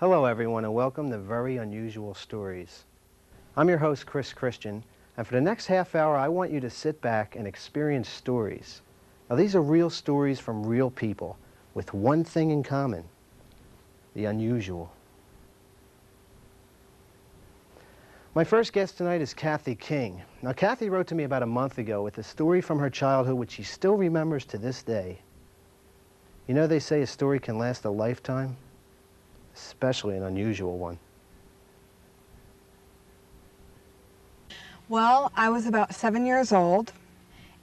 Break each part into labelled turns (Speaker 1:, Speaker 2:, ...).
Speaker 1: Hello everyone and welcome to Very Unusual Stories. I'm your host Chris Christian, and for the next half hour I want you to sit back and experience stories. Now these are real stories from real people with one thing in common: the unusual. My first guest tonight is Kathy King. Now Kathy wrote to me about a month ago with a story from her childhood which she still remembers to this day. You know, they say a story can last a lifetime, especially an unusual one.
Speaker 2: Well, I was about 7 years old,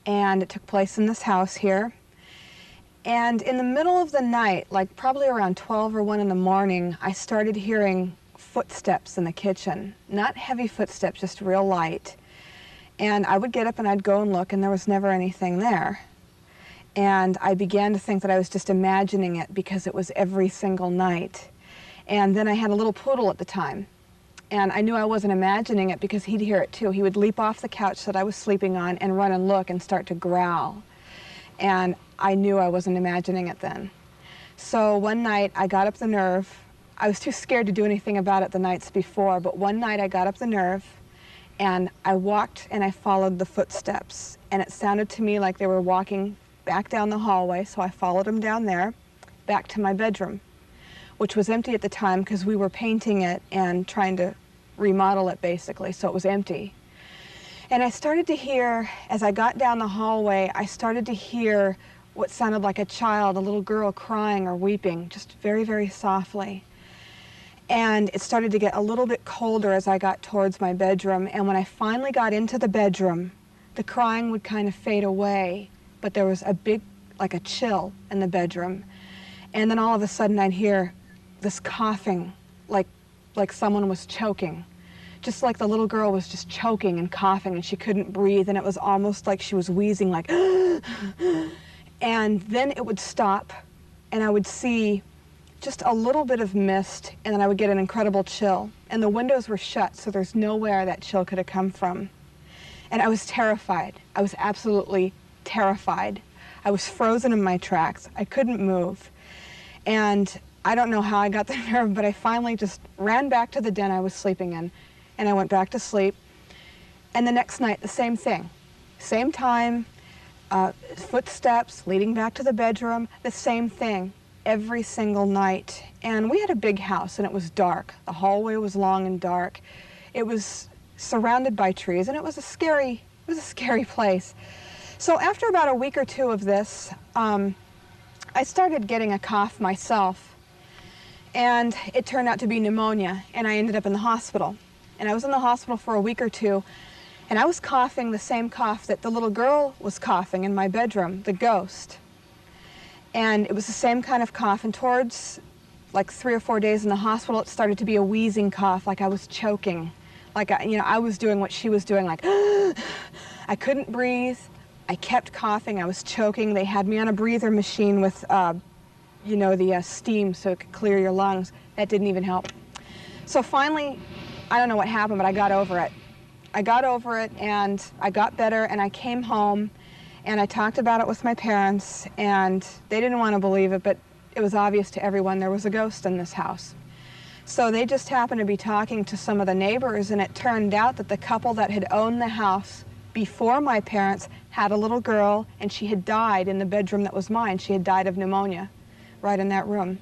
Speaker 2: and it took place in this house here. And in the middle of the night, like probably around 12 or 1 in the morning, I started hearing footsteps in the kitchen. Not heavy footsteps, just real light. And I would get up and I'd go and look, and there was never anything there. And I began to think that I was just imagining it because it was every single night. And then I had a little poodle at the time. And I knew I wasn't imagining it because he'd hear it too. He would leap off the couch that I was sleeping on and run and look and start to growl. And I knew I wasn't imagining it then. So one night I got up the nerve. I was too scared to do anything about it the nights before, but one night I got up the nerve and I walked and I followed the footsteps. And it sounded to me like they were walking back down the hallway, so I followed them down there, back to my bedroom, which was empty at the time because we were painting it and trying to remodel it basically, so it was empty. And I started to hear, as I got down the hallway, I started to hear what sounded like a child, a little girl crying or weeping, just very, very softly. And it started to get a little bit colder as I got towards my bedroom. And when I finally got into the bedroom, the crying would kind of fade away, but there was a big, like a chill in the bedroom. And then all of a sudden I'd hear this coughing, like someone was choking. Just like the little girl was just choking and coughing and she couldn't breathe, and it was almost like she was wheezing, like and then it would stop and I would see just a little bit of mist, and then I would get an incredible chill. And the windows were shut, so there's nowhere that chill could have come from. And I was terrified. I was absolutely terrified. I was frozen in my tracks. I couldn't move. And I don't know how I got the nerve, but I finally just ran back to the den I was sleeping in, and I went back to sleep. And the next night, the same thing. Same time, footsteps leading back to the bedroom, the same thing every single night. And we had a big house, and it was dark. The hallway was long and dark. It was surrounded by trees, and it was a scary place. So after about a week or two of this, I started getting a cough myself, and it turned out to be pneumonia, and I ended up in the hospital. And I was in the hospital for a week or two, and I was coughing the same cough that the little girl was coughing in my bedroom, the ghost. And it was the same kind of cough, and towards like 3 or 4 days in the hospital, it started to be a wheezing cough, like I was choking. Like, I was doing what she was doing, like, I couldn't breathe. I kept coughing, I was choking. They had me on a breather machine with, the steam so it could clear your lungs. That didn't even help. So finally, I don't know what happened, but I got over it. I got over it, and I got better, and I came home, and I talked about it with my parents, and they didn't want to believe it, but it was obvious to everyone there was a ghost in this house. So they just happened to be talking to some of the neighbors, and it turned out that the couple that had owned the house before my parents had a little girl, and she had died in the bedroom that was mine. She had died of pneumonia right in that room.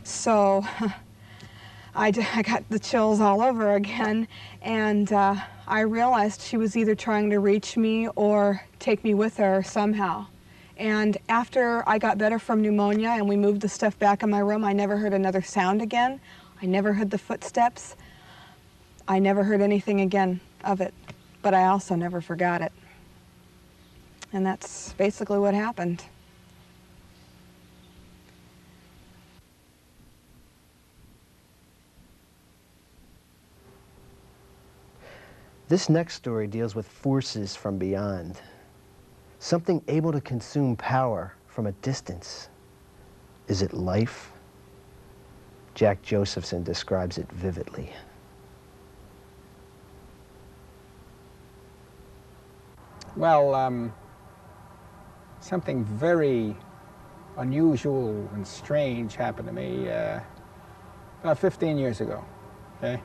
Speaker 2: So I got the chills all over again, and I realized she was either trying to reach me or take me with her somehow. And after I got better from pneumonia and we moved the stuff back in my room, I never heard another sound again. I never heard the footsteps. I never heard anything again of it, but I also never forgot it. And that's basically what happened.
Speaker 1: This next story deals with forces from beyond, something able to consume power from a distance. Is it life? Jack Josephson describes it vividly.
Speaker 3: Well, something very unusual and strange happened to me about 15 years ago, okay?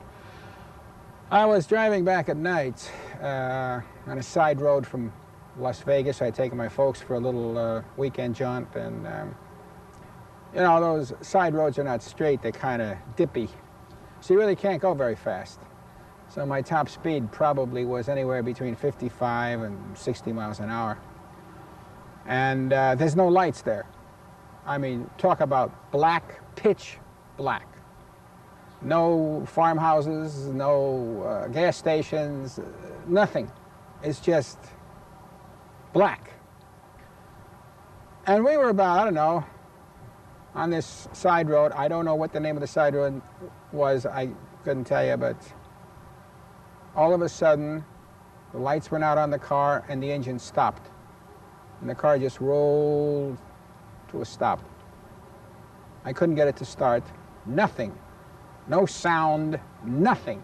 Speaker 3: I was driving back at night on a side road from Las Vegas. I had taken my folks for a little weekend jaunt, and those side roads are not straight, they're kind of dippy, so you really can't go very fast. So my top speed probably was anywhere between 55 and 60 miles an hour. And there's no lights there. I mean, talk about black, pitch black. No farmhouses, no gas stations, nothing. It's just black. And we were about, I don't know, on this side road. I don't know what the name of the side road was. I couldn't tell you, but all of a sudden, the lights went out on the car and the engine stopped. And the car just rolled to a stop. I couldn't get it to start. Nothing. No sound, nothing.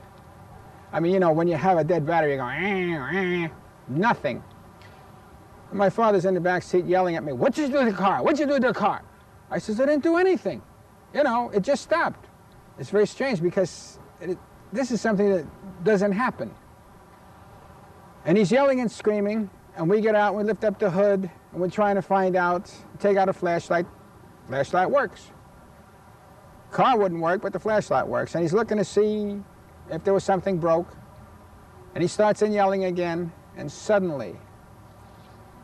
Speaker 3: I mean, when you have a dead battery, you go, nothing. And my father's in the back seat yelling at me, "What'd you do to the car? What'd you do to the car?" I says, "I didn't do anything. It just stopped." It's very strange because this is something that doesn't happen. And he's yelling and screaming, and we get out, and we lift up the hood, and we're trying to find out, take out a flashlight. Flashlight works. Car wouldn't work, but the flashlight works. And he's looking to see if there was something broke. And he starts in yelling again, and suddenly,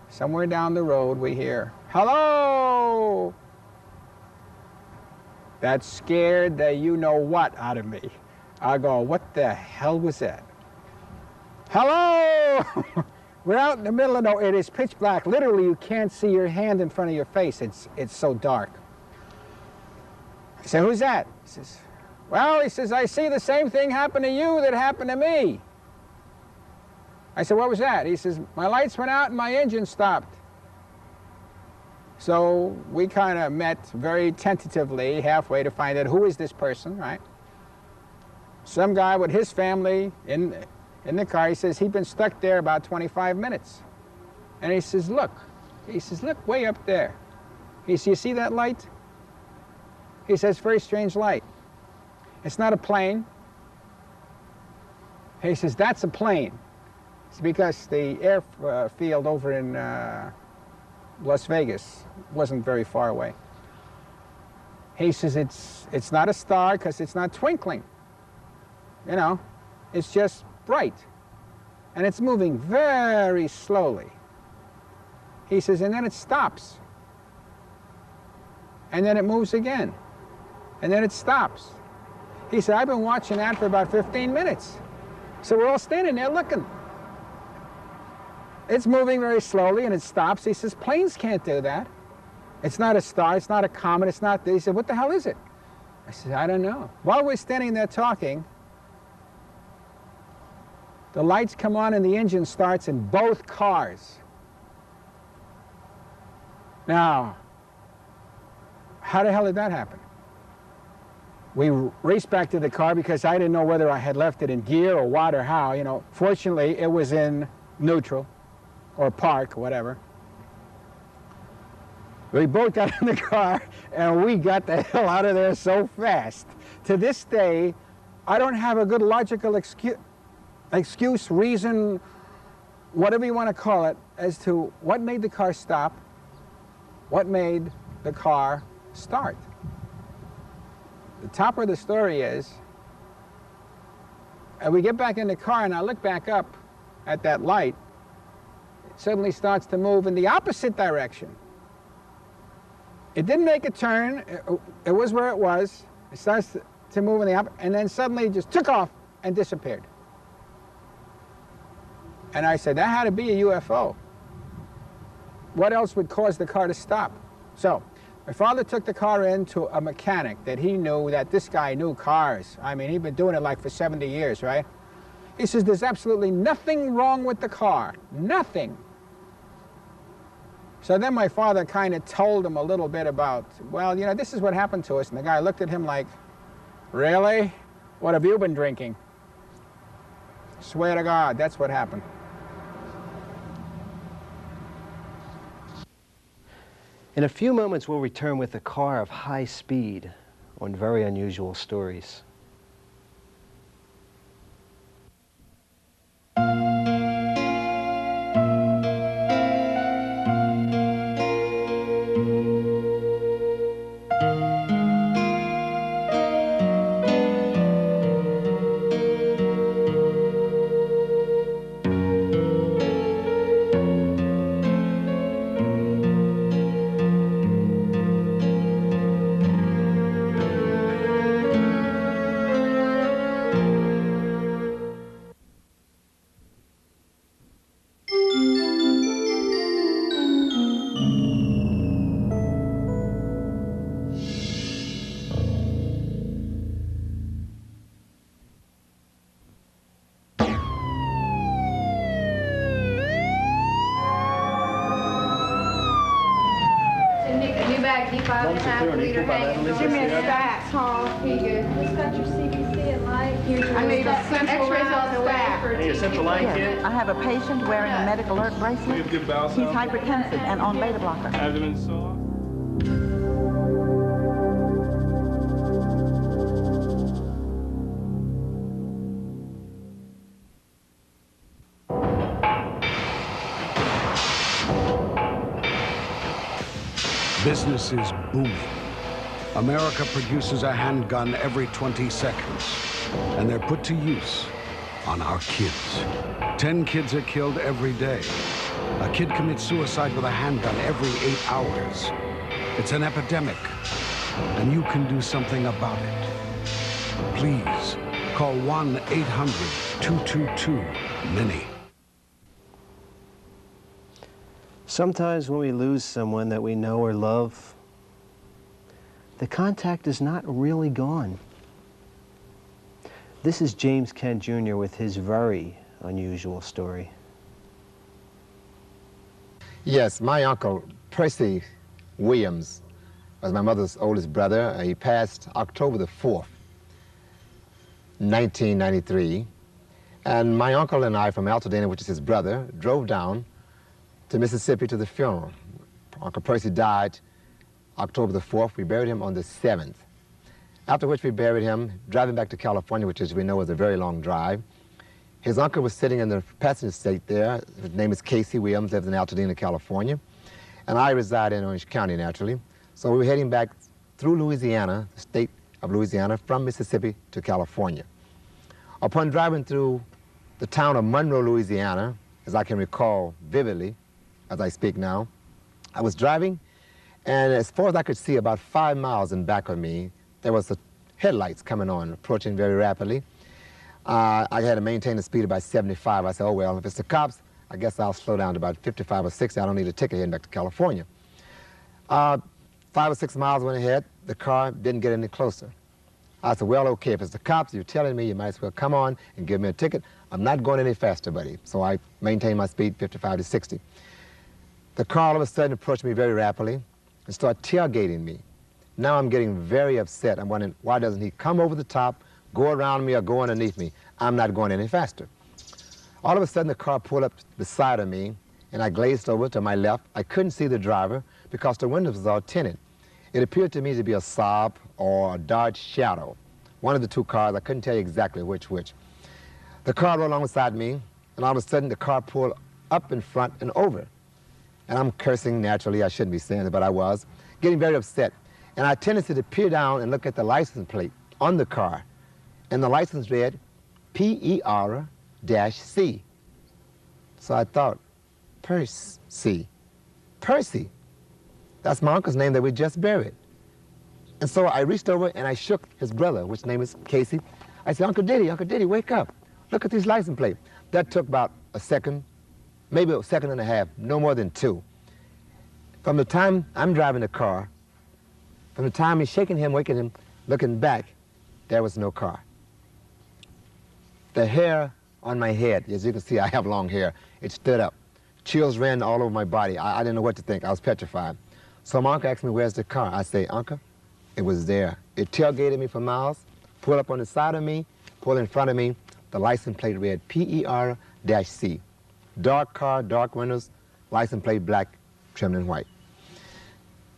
Speaker 3: somewhere down the road, we hear, "Hello!" That scared the you-know-what out of me. I go, what the hell was that? Hello! We're out in the middle of nowhere. It is pitch black. Literally, you can't see your hand in front of your face. It's so dark. I said, who's that? He says, well, he says, I see the same thing happen to you that happened to me. I said, what was that? He says, my lights went out and my engine stopped. So we kind of met very tentatively halfway to find out who is this person, right? Some guy with his family in the car. He says he'd been stuck there about 25 minutes. And he says, look. He says, look way up there. He says, you see that light? He says, very strange light. It's not a plane. He says, that's a plane. It's because the airfield over in Las Vegas wasn't very far away. He says, it's not a star because it's not twinkling. You know, it's just bright. And it's moving very slowly. He says, and then it stops. And then it moves again. And then it stops. He said, I've been watching that for about 15 minutes. So we're all standing there looking. It's moving very slowly and it stops. He says, planes can't do that. It's not a star, it's not a comet, it's not this. He said, what the hell is it? I said, I don't know. While we're standing there talking, the lights come on and the engine starts in both cars. Now, how the hell did that happen? We raced back to the car because I didn't know whether I had left it in gear or what or how, you know. Fortunately, it was in neutral or park, whatever. We both got in the car and we got the hell out of there so fast. To this day, I don't have a good logical excuse, reason, whatever you want to call it, as to what made the car stop, what made the car start. The top of the story is, and we get back in the car and I look back up at that light, it suddenly starts to move in the opposite direction. It didn't make a turn, it was where it was, it starts to move in the opposite, and then suddenly it just took off and disappeared. And I said, that had to be a UFO. What else would cause the car to stop? So, my father took the car in to a mechanic that he knew, that this guy knew cars. I mean, he'd been doing it like for 70 years, right? He says, there's absolutely nothing wrong with the car. Nothing. So then my father kind of told him a little bit about, well, you know, this is what happened to us. And the guy looked at him like, really? What have you been drinking? Swear to God, that's what happened.
Speaker 1: In a few moments, we'll return with a car of high speed on Very Unusual Stories.
Speaker 2: Give me a stack, Tom. Here you go. Who's got your CBC and light? I need a central line.
Speaker 4: I need a central line kit.
Speaker 5: I have a patient wearing a medical alert bracelet.
Speaker 4: We have good bowel
Speaker 5: He's
Speaker 4: sound.
Speaker 5: hypertensive and on beta blocker.
Speaker 4: Abdomen soft.
Speaker 6: Business is booming. America produces a handgun every 20 seconds, and they're put to use on our kids. 10 kids are killed every day. A kid commits suicide with a handgun every 8 hours. It's an epidemic, and you can do something about it. Please call 1-800-222-MINI.
Speaker 1: Sometimes when we lose someone that we know or love, the contact is not really gone. This is James Kent Jr. with his very unusual story.
Speaker 7: Yes, my uncle, Percy Williams, was my mother's oldest brother. He passed October the 4th, 1993. And my uncle and I from Altadena, which is his brother, drove down to Mississippi to the funeral. Uncle Percy died October the 4th. We buried him on the 7th. After which we buried him, driving back to California, which as we know was a very long drive. His uncle was sitting in the passenger seat there. His name is Casey Williams, lives in Altadena, California. And I reside in Orange County, naturally. So we were heading back through Louisiana, the state of Louisiana, from Mississippi to California. Upon driving through the town of Monroe, Louisiana, as I can recall vividly, as I speak now, I was driving, and as far as I could see, about 5 miles in back of me, there was the headlights coming on, approaching very rapidly. I had to maintain the speed about 75. I said, oh, well, if it's the cops, I guess I'll slow down to about 55 or 60. I don't need a ticket heading back to California. 5 or 6 miles went ahead. The car didn't get any closer. I said, well, okay, if it's the cops, you're telling me, you might as well come on and give me a ticket. I'm not going any faster, buddy. So I maintained my speed, 55 to 60. The car all of a sudden approached me very rapidly and started tailgating me. Now I'm getting very upset. I'm wondering, why doesn't he come over the top, go around me, or go underneath me? I'm not going any faster. All of a sudden, the car pulled up beside of me, and I glazed over to my left. I couldn't see the driver because the windows was all tinted. It appeared to me to be a Saab or a Dodge Shadow, one of the two cars. I couldn't tell you exactly which. The car rolled alongside me, and all of a sudden, the car pulled up in front and over. And I'm cursing naturally. I shouldn't be saying it, but I was, getting very upset. And I had a tendency to peer down and look at the license plate on the car. And the license read P-E-R-C. So I thought, Percy. Percy. That's my uncle's name that we just buried. And so I reached over and I shook his brother, which name is Casey. I said, Uncle Diddy, wake up. Look at this license plate. That took about a second, maybe a second and a half, no more than 2. From the time I'm driving the car, from the time he's shaking him, waking him, looking back, there was no car. The hair on my head, as you can see, I have long hair. It stood up. Chills ran all over my body. I didn't know what to think. I was petrified. So my uncle asked me, where's the car? I say, Uncle, it was there. It tailgated me for miles, pulled up on the side of me, pulled in front of me. The license plate read P-E-R-C. Dark car, dark windows, license plate black, trimmed in white.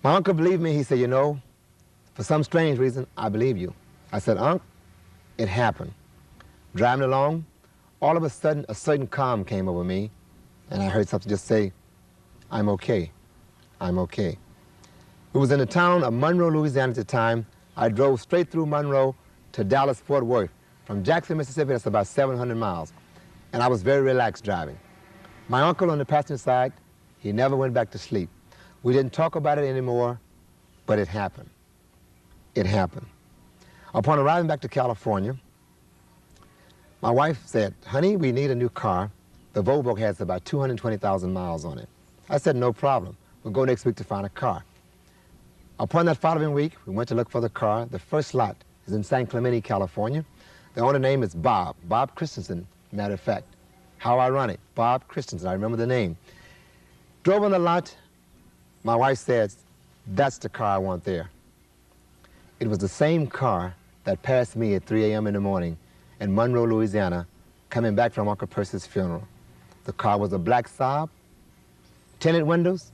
Speaker 7: My uncle believed me. He said, you know, for some strange reason, I believe you. I said, Unc, it happened. Driving along, all of a sudden, a certain calm came over me, and I heard something just say, I'm okay. I'm okay. It was in the town of Monroe, Louisiana at the time. I drove straight through Monroe to Dallas, Fort Worth. From Jackson, Mississippi, that's about 700 miles. And I was very relaxed driving. My uncle on the passenger side, he never went back to sleep. We didn't talk about it anymore, but it happened. It happened. Upon arriving back to California, my wife said, honey, we need a new car. The Volvo has about 220,000 miles on it. I said, no problem. We'll go next week to find a car. Upon that following week, we went to look for the car. The first lot is in San Clemente, California. The owner name is Bob Christensen, matter of fact. How ironic, Bob Christensen, I remember the name. Drove on the lot. My wife said, that's the car I want there. It was the same car that passed me at 3 a.m. in the morning in Monroe, Louisiana, coming back from Uncle Percy's funeral. The car was a black Saab, tinted windows,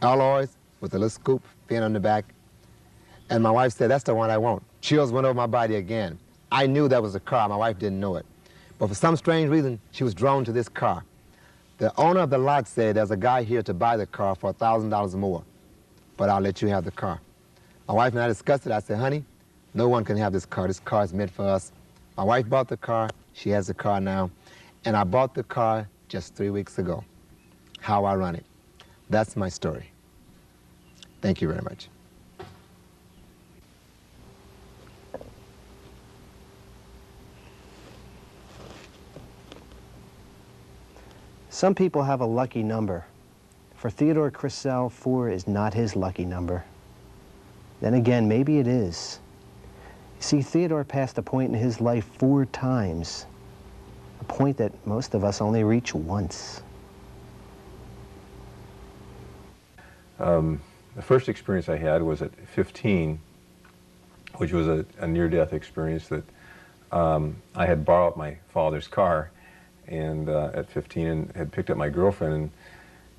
Speaker 7: alloys with a little scoop fin on the back. And my wife said, that's the one I want. Chills went over my body again. I knew that was the car. My wife didn't know it. But for some strange reason, she was drawn to this car. The owner of the lot said, there's a guy here to buy the car for $1,000 more, but I'll let you have the car. My wife and I discussed it. I said, honey, no one can have this car. This car is meant for us. My wife bought the car. She has the car now. And I bought the car just 3 weeks ago. How ironic. That's my story. Thank you very much.
Speaker 1: Some people have a lucky number. For Theodore Crisell, 4 is not his lucky number. Then again, maybe it is. You see, Theodore passed a point in his life 4 times, a point that most of us only reach once.
Speaker 8: The first experience I had was at 15, which was a near-death experience that I had borrowed my father's car and at 15 and had picked up my girlfriend and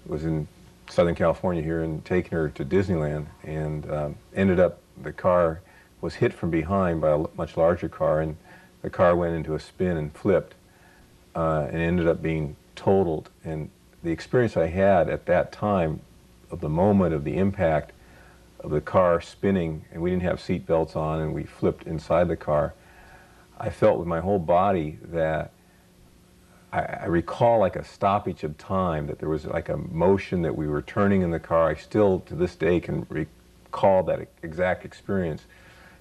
Speaker 8: was in Southern California here and taken her to Disneyland, and ended up, the car was hit from behind by a much larger car, and the car went into a spin and flipped and ended up being totaled. And the experience I had at that time of the moment of the impact of the car spinning, and we didn't have seat belts on and we flipped inside the car, I felt with my whole body that I recall like a stoppage of time, that there was like a motion that we were turning in the car. I still to this day can recall that exact experience,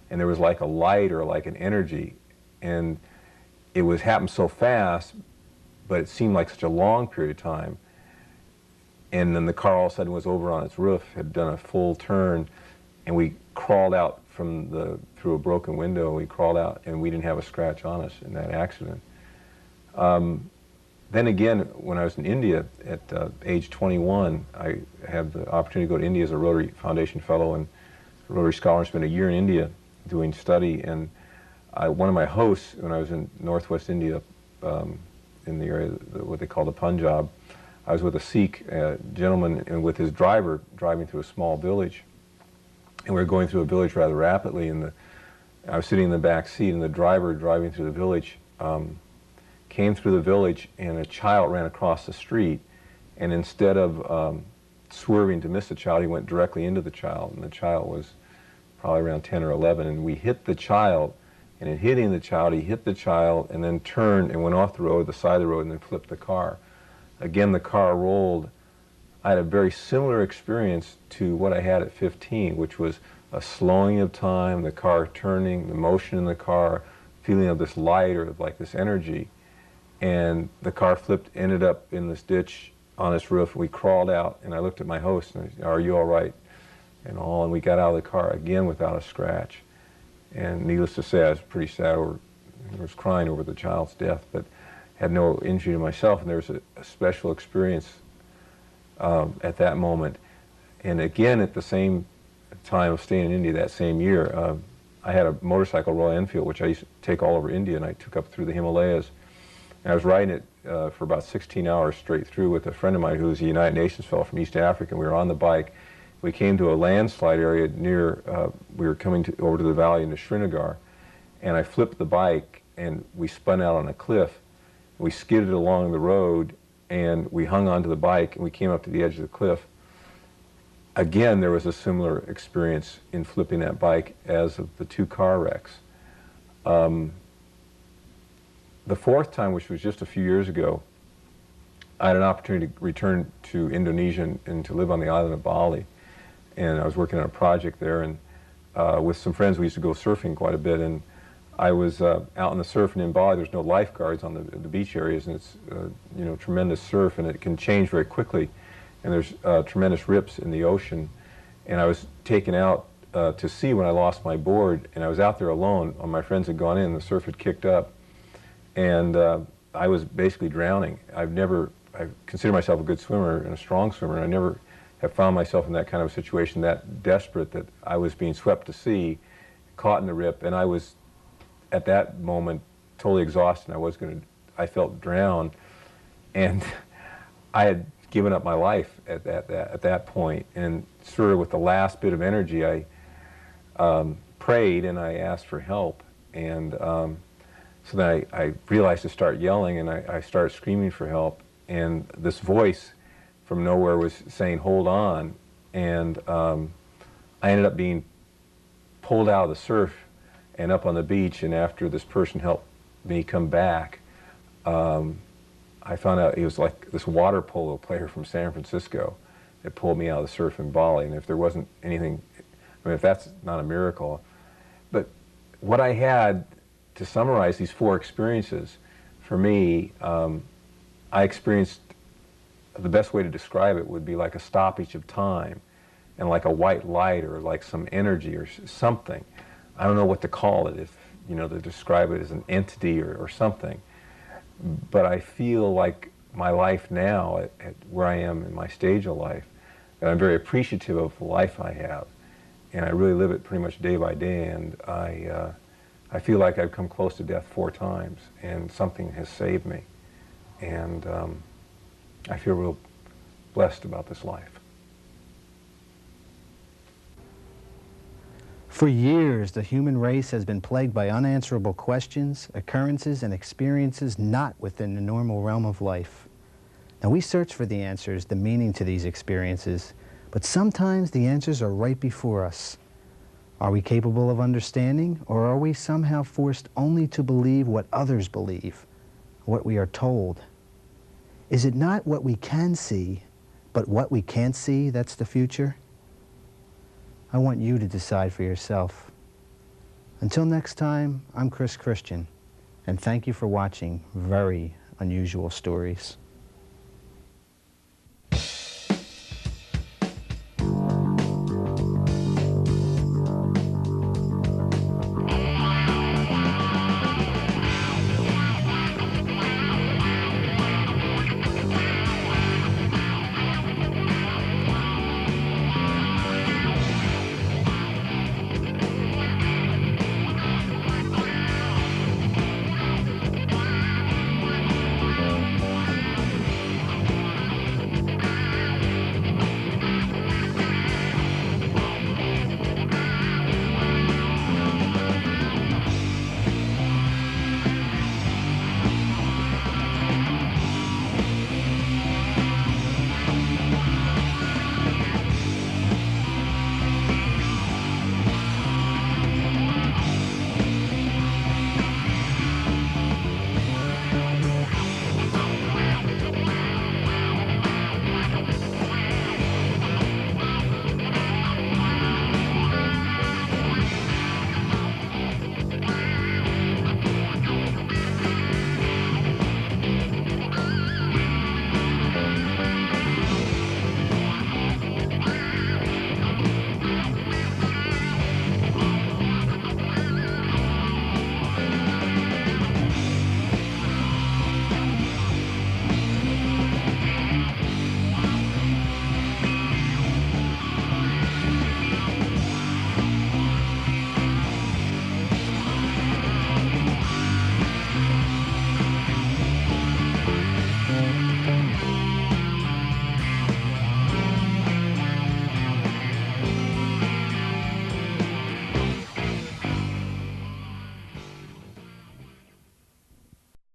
Speaker 8: and there was like a light or like an energy, and it was happened so fast, but it seemed like such a long period of time. And then the car all of a sudden was over on its roof, had done a full turn, and we crawled out from through a broken window. We crawled out, and we didn't have a scratch on us in that accident. Then again, when I was in India at age 21, I had the opportunity to go to India as a Rotary Foundation Fellow and Rotary Scholar, and spent a year in India doing study. And one of my hosts, when I was in northwest India, in the area, what they call the Punjab, I was with a Sikh gentleman and with his driver driving through a small village. And we were going through a village rather rapidly, and I was sitting in the back seat, and the driver driving through the village came through the village, and a child ran across the street, and instead of swerving to miss the child, he went directly into the child, and the child was probably around 10 or 11, and we hit the child, and in hitting the child, he hit the child and then turned and went off the road, the side of the road, and then flipped the car. Again, the car rolled. I had a very similar experience to what I had at 15, which was a slowing of time, the car turning, the motion in the car, feeling of this light or like this energy. And the car flipped, ended up in this ditch on its roof. We crawled out, and I looked at my host and I said, "Are you all right?" And we got out of the car again without a scratch. And needless to say, I was pretty sad I was crying over the child's death, but had no injury to myself. And there was a special experience at that moment. And again, at the same time of staying in India that same year, I had a motorcycle, Royal Enfield, which I used to take all over India, and I took up through the Himalayas. And I was riding it for about 16 hours straight through with a friend of mine who was a United Nations fellow from East Africa. And we were on the bike. We came to a landslide area near, we were coming over to the valley into Srinagar, and I flipped the bike, and we spun out on a cliff. We skidded along the road, and we hung onto the bike, and we came up to the edge of the cliff. Again, there was a similar experience in flipping that bike as of the 2 car wrecks. The fourth time, which was just a few years ago, I had an opportunity to return to Indonesia and to live on the island of Bali. And I was working on a project there, and with some friends we used to go surfing quite a bit, and I was out on the surf, and in Bali there's no lifeguards on the beach areas, and it's tremendous surf, and it can change very quickly, and there's tremendous rips in the ocean. And I was taken out to sea when I lost my board, and I was out there alone. All my friends had gone in, the surf had kicked up, and I was basically drowning. I consider myself a good swimmer and a strong swimmer, and I never have found myself in that kind of situation, that desperate, that I was being swept to sea, caught in the rip, and I was at that moment totally exhausted. I felt drowned, and I had given up my life at that point. And sort of with the last bit of energy, I prayed and I asked for help, and so then I realized to start yelling, and I started screaming for help, and this voice from nowhere was saying, "Hold on," and I ended up being pulled out of the surf and up on the beach, and after this person helped me come back, I found out he was like this water polo player from San Francisco that pulled me out of the surf in Bali. And if there wasn't anything, I mean, if that's not a miracle. But what I had, to summarize these 4 experiences, for me, I experienced the best way to describe it would be like a stoppage of time and like a white light or like some energy or something. I don't know what to call it, if, you know, to describe it as an entity or something. But I feel like my life now, at where I am in my stage of life, that I'm very appreciative of the life I have. And I really live it pretty much day by day, and I feel like I've come close to death 4 times, and something has saved me. And I feel real blessed about this life.
Speaker 1: For years, the human race has been plagued by unanswerable questions, occurrences, and experiences not within the normal realm of life. Now, we search for the answers, the meaning to these experiences, but sometimes the answers are right before us. Are we capable of understanding, or are we somehow forced only to believe what others believe, what we are told? Is it not what we can see, but what we can't see that's the future? I want you to decide for yourself. Until next time, I'm Chris Christian, and thank you for watching Very Unusual Stories.